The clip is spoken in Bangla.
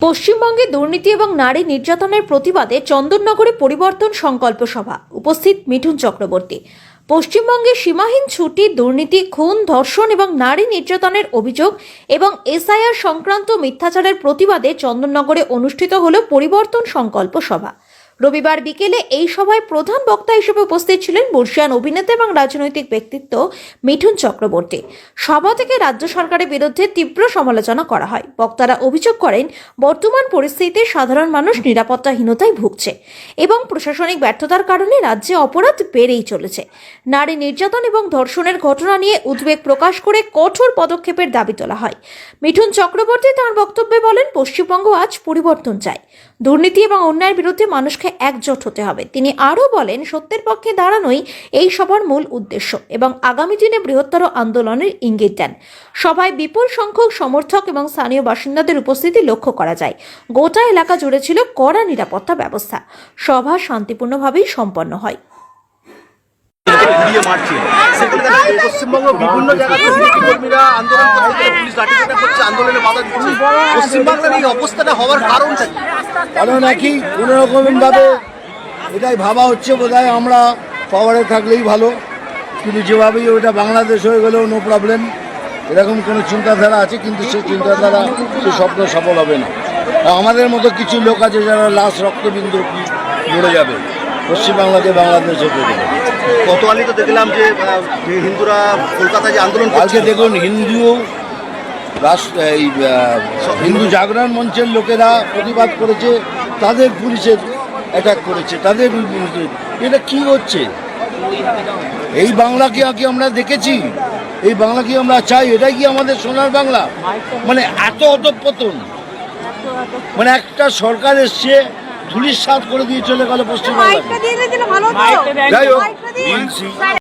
পশ্চিমবঙ্গে দুর্নীতি এবং নারী নির্যাতনের প্রতিবাদে চন্দননগরে পরিবর্তন সংকল্প সভা। উপস্থিত মিঠুন চক্রবর্তী। পশ্চিমবঙ্গে সীমাহীন ছুটি, দুর্নীতি, খুন, ধর্ষণ এবং নারী নির্যাতনের অভিযোগ এবং এসআইআর সংক্রান্ত মিথ্যাচারের প্রতিবাদে চন্দননগরে অনুষ্ঠিত হল পরিবর্তন সংকল্প সভা। রবিবার বিকেলে এই সভায় প্রধান বক্তা হিসেবে উপস্থিত ছিলেন বর্ষীয়ান অভিনেতা এবং রাজনৈতিক ব্যক্তিত্ব মিঠুন চক্রবর্তী। সভা থেকে রাজ্য সরকারের বিরুদ্ধে তীব্র সমালোচনা করা হয়। বক্তারা অভিযোগ করেন, বর্তমান পরিস্থিতিতে সাধারণ মানুষ নিরাপত্তাহীনতায় ভুগছে এবং প্রশাসনিক ব্যর্থতার কারণে রাজ্যে অপরাধ বেড়েই চলেছে। নারী নির্যাতন এবং ধর্ষণের ঘটনা নিয়ে উদ্বেগ প্রকাশ করে কঠোর পদক্ষেপের দাবি তোলা হয়। মিঠুন চক্রবর্তী তাঁর বক্তব্যে বলেন, পশ্চিমবঙ্গ আজ পরিবর্তন চায়। দুর্নীতি এবং অন্যায়ের বিরুদ্ধে মানুষকে একজোট হতে হবে। তিনি আরও বলেন, সত্যের পক্ষে দাঁড়ানোই এই সভার মূল উদ্দেশ্য এবং আগামী দিনে বৃহত্তর আন্দোলনের ইঙ্গিত দেন। সভায় বিপুল সংখ্যক সমর্থক এবং স্থানীয় বাসিন্দাদের উপস্থিতি লক্ষ্য করা যায়। গোটা এলাকা জুড়ে ছিল কড়া নিরাপত্তা ব্যবস্থা। সভা শান্তিপূর্ণভাবেই সম্পন্ন হয়। পশ্চিমবঙ্গ বিভিন্ন জায়গায় কর্মীরা আন্দোলন করছে, পুলিশ লাঠিপেটা করছে, আন্দোলনে বাধা দিচ্ছে। পশ্চিমবাংলার এই অবস্থাটা হওয়ার কারণটা কি? কারণ একই কোনো রকমভাবে এটাই ভাবা হচ্ছে বোধহয় আমরা পাওয়ারে থাকলেই ভালো, কিন্তু যেভাবেই ওটা বাংলাদেশ হয়ে গেলেও নো প্রবলেম, এরকম কোনো চিন্তাধারা আছে, কিন্তু সেই চিন্তাধারা সেই স্বপ্ন সফল হবে না। আমাদের মতো কিছু লোক আছে যারা লাশ রক্তবিন্দু মরে যাবে, পশ্চিমবাংলাকে বাংলাদেশ হতে দেবে। গতকালই তো দেখলাম যে হিন্দুরা কলকাতায় যে আন্দোলন করছে, আজকে দেখুন হিন্দু জাগরণ মঞ্চের লোকেরা প্রতিবাদ করেছে, তাদের পুলিশের অ্যাটাক করেছে, তাদের এটা কি হচ্ছে? এই বাংলাকে কি আমরা দেখেছি? এই বাংলা কি আমরা চাই? এটাই কি আমাদের সোনার বাংলা? মানে এত অধঃপতন, মানে একটা সরকার এসছে ধুলিস্যাৎ করে দিয়ে চলে গেল পশ্চিমবাংলা। যাই হোক,